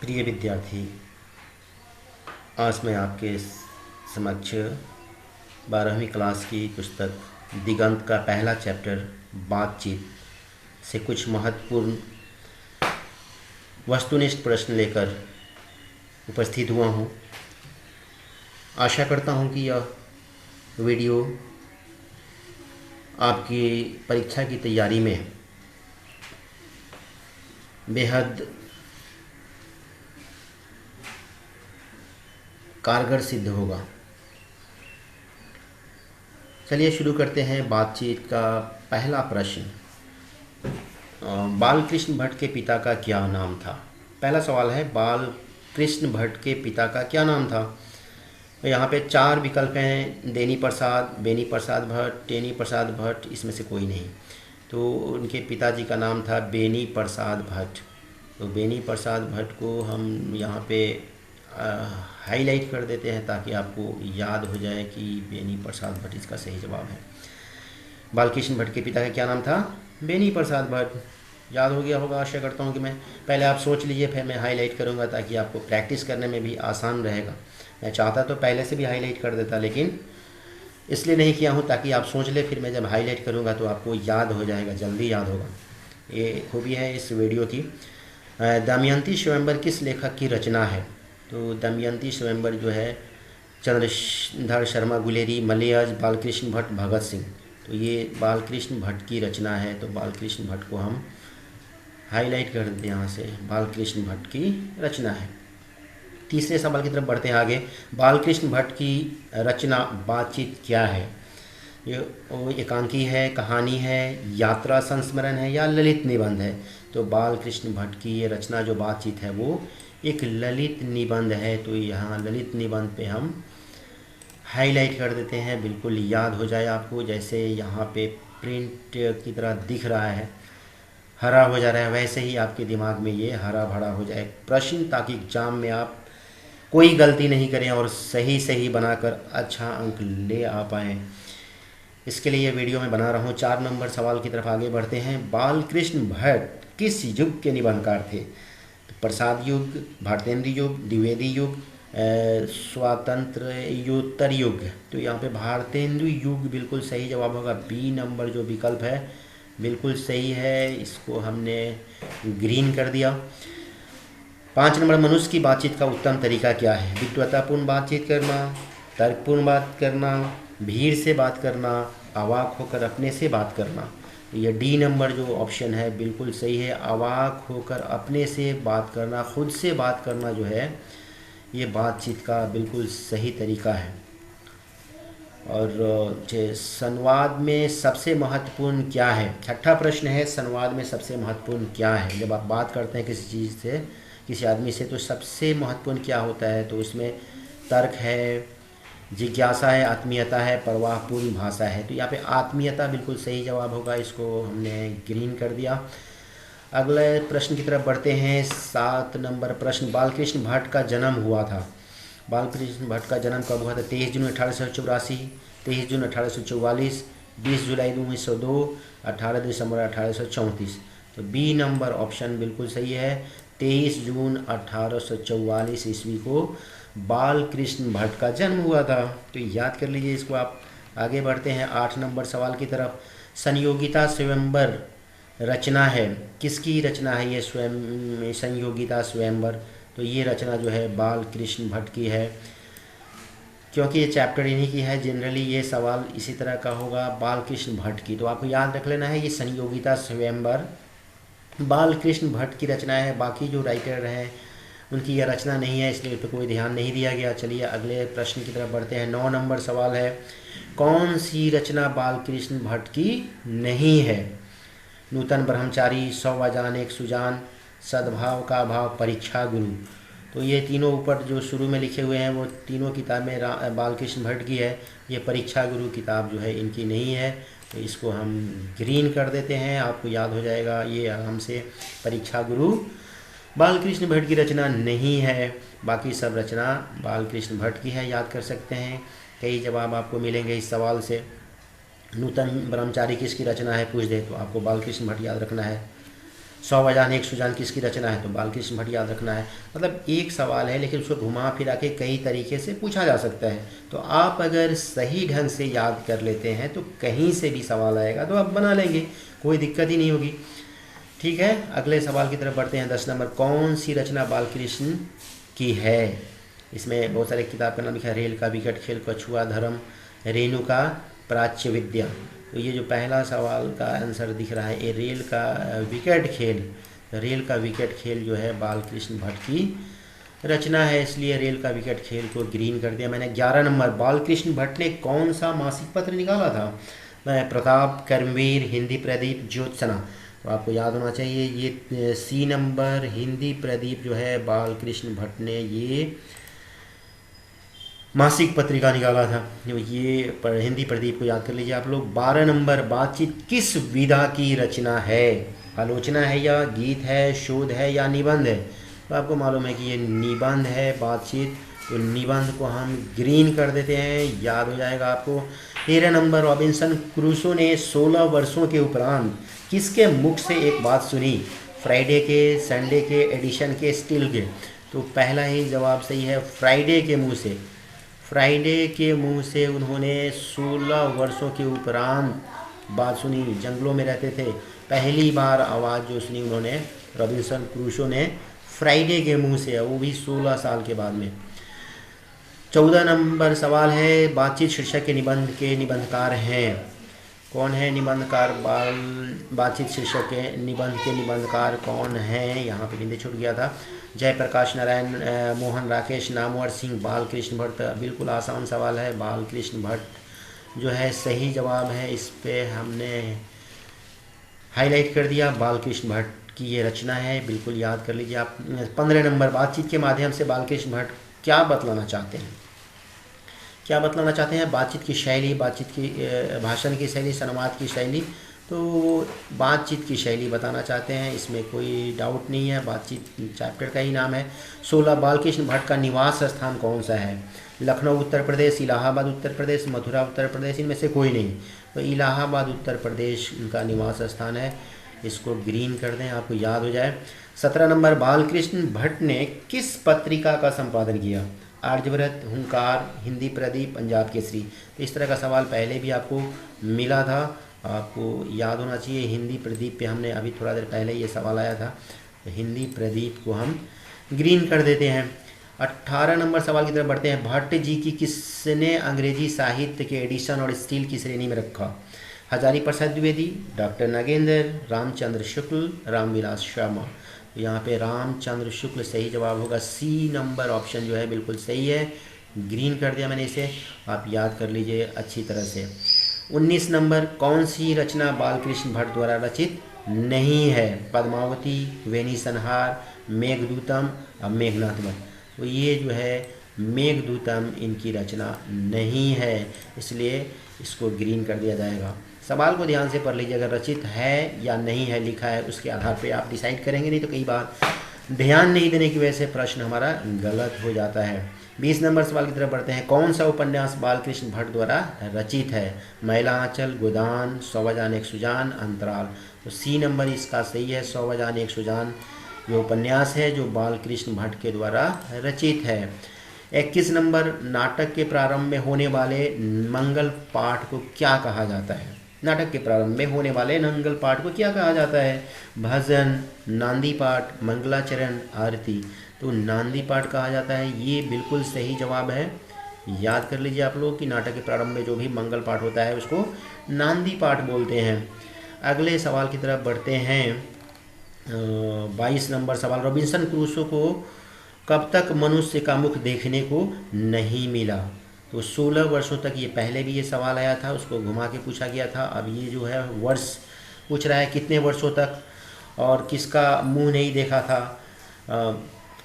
प्रिय विद्यार्थी, आज मैं आपके समक्ष 12वीं क्लास की पुस्तक दिगंत का पहला चैप्टर बातचीत से कुछ महत्वपूर्ण वस्तुनिष्ठ प्रश्न लेकर उपस्थित हुआ हूँ। आशा करता हूँ कि यह वीडियो आपकी परीक्षा की तैयारी में बेहद कारगर सिद्ध होगा। चलिए शुरू करते हैं बातचीत का पहला प्रश्न। बालकृष्ण भट्ट के पिता का क्या नाम था? पहला सवाल है, बालकृष्ण भट्ट के पिता का क्या नाम था? यहाँ पे 4 विकल्प हैं, देनी प्रसाद, बेनी प्रसाद भट्ट, टेनी प्रसाद भट्ट, इसमें से कोई नहीं। तो उनके पिताजी का नाम था बेनी प्रसाद भट्ट। तो बेनी प्रसाद भट्ट को हम यहाँ पे हाईलाइट कर देते हैं ताकि आपको याद हो जाए कि बेनी प्रसाद भट्ट इसका सही जवाब है। बालकृष्ण भट्ट के पिता का क्या नाम था? बेनी प्रसाद भट्ट। याद हो गया होगा, आशा करता हूँ कि मैं पहले आप सोच लीजिए, फिर मैं हाईलाइट करूँगा ताकि आपको प्रैक्टिस करने में भी आसान रहेगा। मैं चाहता तो पहले से भी हाईलाइट कर देता, लेकिन इसलिए नहीं किया हूँ ताकि आप सोच ले, फिर मैं जब हाईलाइट करूँगा तो आपको याद हो जाएगा, जल्दी याद होगा। ये खूबी है इस वीडियो की। दमयंती स्वयंवर किस लेखक की रचना है? तो दमयंती स्वयंवर जो है चंद्रधर शर्मा गुलेरी, मलयज, बालकृष्ण भट्ट, भगत सिंह। तो ये बालकृष्ण भट्ट की रचना है, तो बालकृष्ण भट्ट को हम हाईलाइट कर देते हैं यहाँ से, बालकृष्ण भट्ट की रचना है। तीसरे सवाल की तरफ बढ़ते हैं आगे। बालकृष्ण भट्ट की रचना बातचीत क्या है? ये एकांकी है, कहानी है, यात्रा संस्मरण है या ललित निबंध है? तो बालकृष्ण भट्ट की ये रचना जो बातचीत है वो एक ललित निबंध है। तो यहाँ ललित निबंध पे हम हाईलाइट कर देते हैं, बिल्कुल याद हो जाए आपको। जैसे यहाँ पे प्रिंट की तरह दिख रहा है, हरा हो जा रहा है, वैसे ही आपके दिमाग में ये हरा भरा हो जाए प्रश्न, ताकि एग्जाम में आप कोई गलती नहीं करें और सही सही बनाकर अच्छा अंक ले आ पाएँ। इसके लिए वीडियो में बना रहा हूँ। 4 नंबर सवाल की तरफ आगे बढ़ते हैं। बालकृष्ण भट्ट किस युग के निबंधकार थे? तो प्रसाद युग, भारतेंद्र युग, द्विवेदी युग, स्वातंत्र्योत्तर युग। तो यहाँ पे भारतेंद्र युग बिल्कुल सही जवाब होगा। बी नंबर जो विकल्प है बिल्कुल सही है, इसको हमने ग्रीन कर दिया। 5 नंबर, मनुष्य की बातचीत का उत्तम तरीका क्या है? विद्वतापूर्ण बातचीत करना, तर्कपूर्ण बात करना, भीड़ से बात करना, अवाक होकर अपने से बात करना। ये डी नंबर जो ऑप्शन है बिल्कुल सही है। अवाक होकर अपने से बात करना, खुद से बात करना जो है ये बातचीत का बिल्कुल सही तरीका है। और संवाद में सबसे महत्वपूर्ण क्या है? 6ठा प्रश्न है, संवाद में सबसे महत्वपूर्ण क्या है? जब आप बात करते हैं किसी चीज़ से, किसी आदमी से, तो सबसे महत्वपूर्ण क्या होता है? तो उसमें तर्क है, जिज्ञासा है, आत्मीयता है, प्रवाहपूर्ण भाषा है। तो यहाँ पे आत्मीयता बिल्कुल सही जवाब होगा, इसको हमने ग्रीन कर दिया। अगले प्रश्न की तरफ बढ़ते हैं। 7 नंबर प्रश्न, बालकृष्ण भट्ट का जन्म हुआ था। बालकृष्ण भट्ट का जन्म कब हुआ था? 23 जून 1884, 23 जून 1844, 20 जुलाई 1902, 18 दिसंबर 1834। तो बी नंबर ऑप्शन बिल्कुल सही है। 23 जून 1844 ईस्वी को बालकृष्ण भट्ट का जन्म हुआ था। तो याद कर लीजिए इसको आप। आगे बढ़ते हैं 8 नंबर सवाल की तरफ। संयोगिता स्वयंवर रचना है, किसकी रचना है ये स्वयं संयोगिता स्वयंवर? तो ये रचना जो है बालकृष्ण भट्ट की है, क्योंकि ये चैप्टर इन्हीं की है। जनरली ये सवाल इसी तरह का होगा, बालकृष्ण भट्ट की। तो आपको याद रख लेना है, ये संयोगिता स्वयंवर बालकृष्ण भट्ट की रचना है। बाकी जो राइटर हैं उनकी यह रचना नहीं है, इसलिए इस पर कोई ध्यान नहीं दिया गया। चलिए अगले प्रश्न की तरफ बढ़ते हैं। 9 नंबर सवाल है, कौन सी रचना बालकृष्ण भट्ट की नहीं है? नूतन ब्रह्मचारी, 100 अजान एक सुजान, सद्भाव का अभाव, परीक्षा गुरु। तो ये तीनों ऊपर जो शुरू में लिखे हुए हैं वो तीनों किताबें बालकृष्ण भट्ट की है। ये परीक्षा गुरु किताब जो है इनकी नहीं है, तो इसको हम ग्रीन कर देते हैं, आपको याद हो जाएगा। ये आराम से परीक्षा गुरु बालकृष्ण भट्ट की रचना नहीं है। बाकी सब रचना बालकृष्ण भट्ट की है, याद कर सकते हैं। कई जवाब आपको मिलेंगे इस सवाल से। नूतन ब्रह्मचारी किसकी रचना है पूछ दे तो आपको बालकृष्ण भट्ट याद रखना है। 100 अजान 1 सुजान किसकी रचना है, तो बालकृष्ण भट्ट याद रखना है। मतलब एक सवाल है लेकिन उसको घुमा फिरा के कई तरीके से पूछा जा सकता है। तो आप अगर सही ढंग से याद कर लेते हैं तो कहीं से भी सवाल आएगा तो आप बना लेंगे, कोई दिक्कत ही नहीं होगी। ठीक है, अगले सवाल की तरफ बढ़ते हैं। 10 नंबर, कौन सी रचना बालकृष्ण की है? इसमें बहुत सारे किताब का नाम लिखा है, रेल का विकट खेल, कछुआ धर्म, रेणुका प्राच्य विद्या। तो ये जो पहला सवाल का आंसर दिख रहा है, ये रेल का विकट खेल, रेल का विकट खेल जो है बालकृष्ण भट्ट की रचना है, इसलिए रेल का विकट खेल को ग्रीन कर दिया मैंने। 11 नंबर, बालकृष्ण भट्ट ने कौन सा मासिक पत्र निकाला था? प्रताप, कर्मवीर, हिंदी प्रदीप, ज्योत्सना। तो आपको याद होना चाहिए ये सी नंबर, हिंदी प्रदीप जो है बालकृष्ण भट्ट ने ये मासिक पत्रिका निकाला था। ये हिंदी प्रदीप को याद कर लीजिए आप लोग। 12 नंबर, बातचीत किस विधा की रचना है? आलोचना है या गीत है, शोध है या निबंध है? तो आपको मालूम है कि ये निबंध है बातचीत, तो निबंध को हम ग्रीन कर देते हैं, याद हो जाएगा आपको। 13 नंबर, रॉबिन्सन क्रूसो ने 16 वर्षों के उपरांत किसके मुख से एक बात सुनी? फ्राइडे के, संडे के, एडिशन के, स्टील के। तो पहला ही जवाब सही है, फ्राइडे के मुंह से। फ्राइडे के मुंह से उन्होंने 16 वर्षों के उपरांत बात सुनी। जंगलों में रहते थे, पहली बार आवाज़ जो सुनी उन्होंने रॉबिन्सन क्रूसो ने फ्राइडे के मुंह से, वो भी 16 साल के बाद में। 14 नंबर सवाल है, बातचीत शीर्षक के निबंधकार हैं। कौन है निबंधकार? बातचीत शीर्षक के निबंधकार कौन हैं? यहाँ पे बिंदु छूट गया था। जयप्रकाश नारायण, मोहन राकेश, नामवर सिंह, बालकृष्ण भट्ट। बिल्कुल आसान सवाल है, बालकृष्ण भट्ट जो है सही जवाब है। इस पे हमने हाईलाइट कर दिया, बालकृष्ण भट्ट की ये रचना है, बिल्कुल याद कर लीजिए आप। 15 नंबर, बातचीत के माध्यम से बालकृष्ण भट्ट क्या बतलाना चाहते हैं? क्या बतलाना चाहते हैं? बातचीत की शैली, बातचीत की भाषण की शैली, संवाद की शैली। तो बातचीत की शैली बताना चाहते हैं, इसमें कोई डाउट नहीं है, बातचीत चैप्टर का ही नाम है। 16, बालकृष्ण भट्ट का निवास स्थान कौन सा है? लखनऊ उत्तर प्रदेश, इलाहाबाद उत्तर प्रदेश, मथुरा उत्तर प्रदेश, इनमें से कोई नहीं। तो इलाहाबाद उत्तर प्रदेश का निवास स्थान है, इसको ग्रीन कर दें, आपको याद हो जाए। 17 नंबर, बालकृष्ण भट्ट ने किस पत्रिका का संपादन किया? आर्यव्रत, हुंकार, हिंदी प्रदीप, पंजाब केसरी। तो इस तरह का सवाल पहले भी आपको मिला था, आपको याद होना चाहिए। हिंदी प्रदीप पे हमने अभी थोड़ा देर पहले ये सवाल आया था, तो हिंदी प्रदीप को हम ग्रीन कर देते हैं। 18 नंबर सवाल की तरफ बढ़ते हैं। भट्ट जी की किसने अंग्रेजी साहित्य के एडिशन और स्टील की श्रेणी में रखा? हजारी प्रसाद द्विवेदी, डॉक्टर नागेंद्र, रामचंद्र शुक्ल, रामविलास शर्मा। तो यहाँ पे रामचंद्र शुक्ल सही जवाब होगा। सी नंबर ऑप्शन जो है बिल्कुल सही है, ग्रीन कर दिया मैंने इसे, आप याद कर लीजिए अच्छी तरह से। 19 नंबर, कौन सी रचना बालकृष्ण भट्ट द्वारा रचित नहीं है? पद्मावती, वेणी संहार, मेघदूतम और मेघनाथवध। तो ये जो है मेघदूतम इनकी रचना नहीं है, इसलिए इसको ग्रीन कर दिया जाएगा। सवाल को ध्यान से पढ़ लीजिए, अगर रचित है या नहीं है लिखा है उसके आधार पे आप डिसाइड करेंगे, नहीं तो कई बार ध्यान नहीं देने की वजह से प्रश्न हमारा गलत हो जाता है। 20 नंबर सवाल की तरफ बढ़ते हैं। कौन सा उपन्यास बालकृष्ण भट्ट द्वारा रचित है? मैला आंचल, गोदान, 100 अजान 1 सुजान, अंतराल। तो सी नंबर इसका सही है, 100 अजान 1 सुजान ये उपन्यास है जो बालकृष्ण भट्ट के द्वारा रचित है। 21 नंबर, नाटक के प्रारंभ में होने वाले मंगल पाठ को क्या कहा जाता है? नाटक के प्रारंभ में होने वाले मंगल पाठ को क्या कहा जाता है? भजन, नांदी पाठ, मंगलाचरण, आरती। तो नांदी पाठ कहा जाता है, ये बिल्कुल सही जवाब है। याद कर लीजिए आप लोग कि नाटक के प्रारंभ में जो भी मंगल पाठ होता है उसको नांदी पाठ बोलते हैं। अगले सवाल की तरफ बढ़ते हैं। 22 नंबर सवाल, रॉबिन्सन क्रूसो को कब तक मनुष्य का मुख देखने को नहीं मिला? तो 16 वर्षों तक, ये पहले भी ये सवाल आया था, उसको घुमा के पूछा गया था। अब ये जो है वर्ष पूछ रहा है कितने वर्षों तक, और किसका मुंह नहीं देखा था?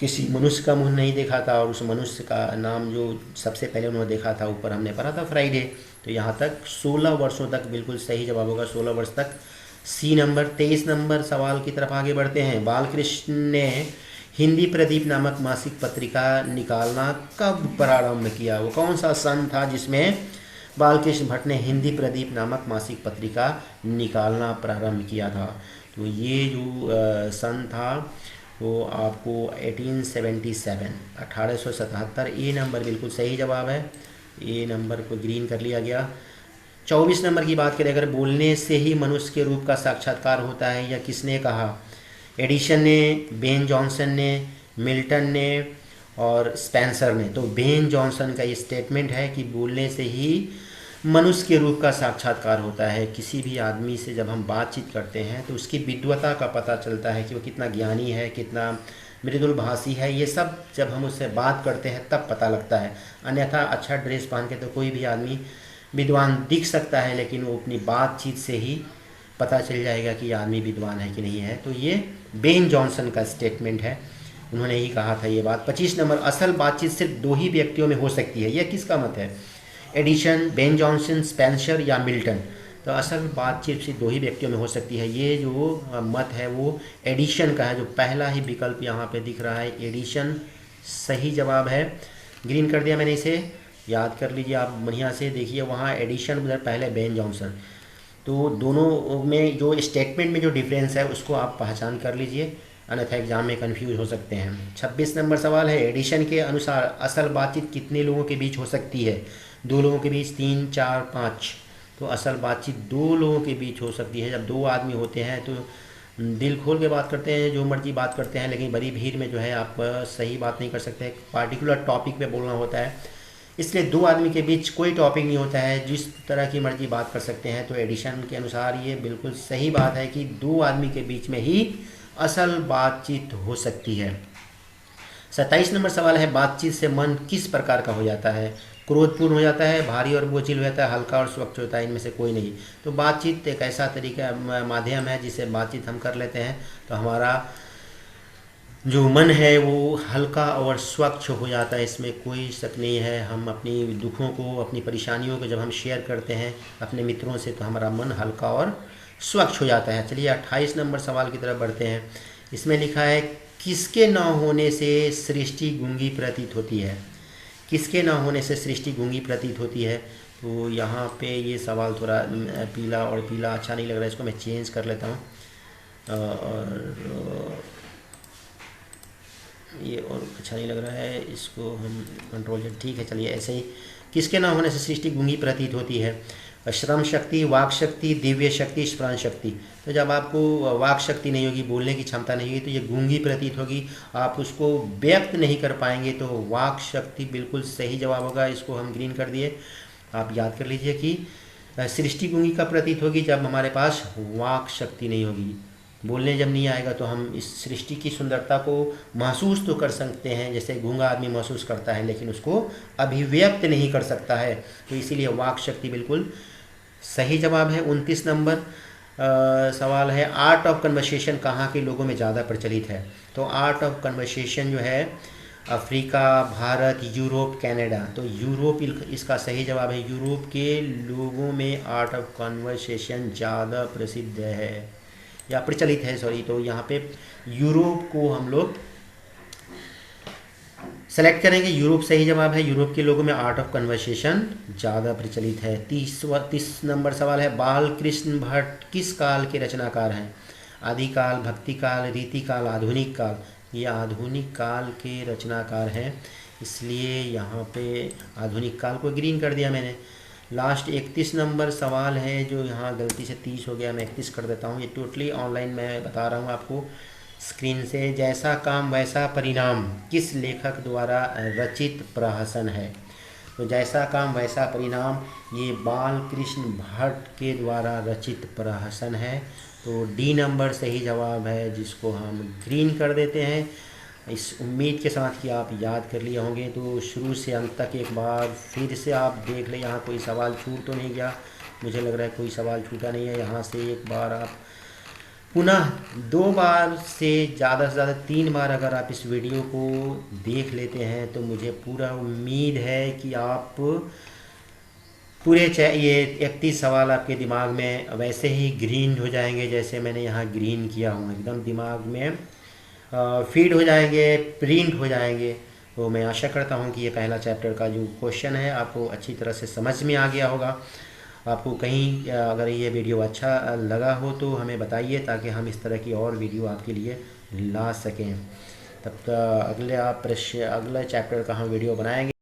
किसी मनुष्य का मुंह नहीं देखा था, और उस मनुष्य का नाम जो सबसे पहले उन्होंने देखा था ऊपर हमने पढ़ा था, फ्राइडे। तो यहाँ तक 16 वर्षों तक बिल्कुल सही जवाब होगा, 16 वर्ष तक, सी नंबर। 23 नंबर सवाल की तरफ आगे बढ़ते हैं। बालकृष्ण ने हिंदी प्रदीप नामक मासिक पत्रिका निकालना कब प्रारंभ किया? वो कौन सा सन था जिसमें बालकृष्ण भट्ट ने हिंदी प्रदीप नामक मासिक पत्रिका निकालना प्रारंभ किया था? तो ये जो सन था वो आपको 1877 1877, ए नंबर बिल्कुल सही जवाब है। ए नंबर को ग्रीन कर लिया गया। 24 नंबर की बात करें, अगर बोलने से ही मनुष्य के रूप का साक्षात्कार होता है, या किसने कहा? एडिशन ने, बेन जॉनसन ने, मिल्टन ने और स्पेंसर ने। तो बेन जॉनसन का ये स्टेटमेंट है कि बोलने से ही मनुष्य के रूप का साक्षात्कार होता है। किसी भी आदमी से जब हम बातचीत करते हैं तो उसकी विद्वता का पता चलता है कि वो कितना ज्ञानी है, कितना मृदुल भाषी है। ये सब जब हम उससे बात करते हैं तब पता लगता है। अन्यथा अच्छा ड्रेस पहन के तो कोई भी आदमी विद्वान दिख सकता है, लेकिन वो अपनी बातचीत से ही पता चल जाएगा कि आदमी विद्वान है कि नहीं है। तो ये बेन जॉनसन का स्टेटमेंट है, उन्होंने ही कहा था ये बात। 25 नंबर, असल बातचीत सिर्फ 2 ही व्यक्तियों में हो सकती है। यह किसका मत है? एडिशन, बेन जॉनसन, स्पेंसर या मिल्टन? तो असल बातचीत सिर्फ 2 ही व्यक्तियों में हो सकती है। ये जो मत है वो एडिशन का है, जो पहला ही विकल्प यहाँ पे दिख रहा है, एडिशन सही जवाब है। ग्रीन कर दिया मैंने इसे, याद कर लीजिए आप बढ़िया से। देखिए वहाँ एडिशन, उधर पहले बेन जॉनसन। तो दोनों में जो स्टेटमेंट में जो डिफरेंस है उसको आप पहचान कर लीजिए, अन्यथा एग्जाम में कंफ्यूज हो सकते हैं। 26 नंबर सवाल है, एडिशन के अनुसार असल बातचीत कितने लोगों के बीच हो सकती है? 2 लोगों के बीच, 3, 4, 5। तो असल बातचीत 2 लोगों के बीच हो सकती है। जब 2 आदमी होते हैं तो दिल खोल के बात करते हैं, जो मर्जी बात करते हैं, लेकिन बड़ी भीड़ में जो है आप सही बात नहीं कर सकते। पार्टिकुलर टॉपिक पे बोलना होता है, इसलिए 2 आदमी के बीच कोई टॉपिक नहीं होता है, जिस तरह की मर्जी बात कर सकते हैं। तो एडिशन के अनुसार ये बिल्कुल सही बात है कि 2 आदमी के बीच में ही असल बातचीत हो सकती है। 27 नंबर सवाल है, बातचीत से मन किस प्रकार का हो जाता है? क्रोधपूर्ण हो जाता है, भारी और बोझिल हो जाता है, हल्का और स्वच्छ होता है, इनमें से कोई नहीं। तो बातचीत एक ऐसा तरीका माध्यम है जिससे बातचीत हम कर लेते हैं तो हमारा जो मन है वो हल्का और स्वच्छ हो जाता है, इसमें कोई शक नहीं है। हम अपनी दुखों को, अपनी परेशानियों को जब हम शेयर करते हैं अपने मित्रों से तो हमारा मन हल्का और स्वच्छ हो जाता है। चलिए 28 नंबर सवाल की तरफ बढ़ते हैं। इसमें लिखा है, किसके न होने से सृष्टि गूंगी प्रतीत होती है? किसके न होने से सृष्टि गूंगी प्रतीत होती है? तो यहाँ पे ये सवाल थोड़ा पीला और पीला अच्छा नहीं लग रहा है, इसको मैं चेंज कर लेता हूँ और ये और अच्छा नहीं लग रहा है, इसको हम कंट्रोल Z, ठीक है। चलिए ऐसे ही, किसके ना होने से सृष्टि गूंगी प्रतीत होती है? श्रम शक्ति, वाक शक्ति, दिव्य शक्ति, स्मरण शक्ति। तो जब आपको वाक शक्ति नहीं होगी, बोलने की क्षमता नहीं होगी, तो ये गूंगी प्रतीत होगी, आप उसको व्यक्त नहीं कर पाएंगे। तो वाक शक्ति बिल्कुल सही जवाब होगा, इसको हम ग्रीन कर दिए। आप याद कर लीजिए कि सृष्टि गूंगी कब प्रतीत होगी? जब हमारे पास वाक शक्ति नहीं होगी, बोलने जब नहीं आएगा तो हम इस सृष्टि की सुंदरता को महसूस तो कर सकते हैं, जैसे गूंगा आदमी महसूस करता है, लेकिन उसको अभिव्यक्त नहीं कर सकता है। तो इसीलिए वाक शक्ति बिल्कुल सही जवाब है। 29 नंबर सवाल है, आर्ट ऑफ कन्वर्सेशन कहाँ के लोगों में ज़्यादा प्रचलित है? तो आर्ट ऑफ कन्वर्सेशन जो है अफ्रीका, भारत, यूरोप, कनाडा। तो यूरोप इसका सही जवाब है। यूरोप के लोगों में आर्ट ऑफ कन्वर्सेशन ज़्यादा प्रसिद्ध है या प्रचलित है, सॉरी। तो यहाँ पे यूरोप को हम लोग सेलेक्ट करेंगे, यूरोप सही जवाब है। यूरोप के लोगों में आर्ट ऑफ कन्वर्सेशन ज़्यादा प्रचलित है। 30 नंबर सवाल है, बाल कृष्ण भट्ट किस काल के रचनाकार हैं? आदिकाल, भक्तिकाल, रीतिकाल, आधुनिक काल। ये आधुनिक काल के रचनाकार हैं, इसलिए यहाँ पे आधुनिक काल को ग्रीन कर दिया मैंने। लास्ट 31 नंबर सवाल है, जो यहाँ गलती से 30 हो गया, मैं 31 कर देता हूँ। ये टोटली ऑनलाइन मैं बता रहा हूँ आपको स्क्रीन से। जैसा काम वैसा परिणाम किस लेखक द्वारा रचित प्रहसन है? तो जैसा काम वैसा परिणाम ये बाल कृष्ण भट्ट के द्वारा रचित प्रहसन है। तो डी नंबर सही जवाब है, जिसको हम ग्रीन कर देते हैं, इस उम्मीद के साथ कि आप याद कर लिए होंगे। तो शुरू से अंत तक एक बार फिर से आप देख लें, यहाँ कोई सवाल छूट तो नहीं गया, मुझे लग रहा है कोई सवाल छूटा नहीं है। यहाँ से एक बार आप पुनः 2 बार से ज़्यादा 3 बार अगर आप इस वीडियो को देख लेते हैं तो मुझे पूरा उम्मीद है कि आप पूरे ये 31 सवाल आपके दिमाग में वैसे ही ग्रीन हो जाएंगे, जैसे मैंने यहाँ ग्रीन किया हूँ, एकदम दिमाग में फीड हो जाएंगे, प्रिंट हो जाएंगे। तो मैं आशा करता हूँ कि ये पहला चैप्टर का जो क्वेश्चन है आपको अच्छी तरह से समझ में आ गया होगा। आपको कहीं अगर ये वीडियो अच्छा लगा हो तो हमें बताइए, ताकि हम इस तरह की और वीडियो आपके लिए ला सकें। तब तक अगले चैप्टर का हम वीडियो बनाएंगे।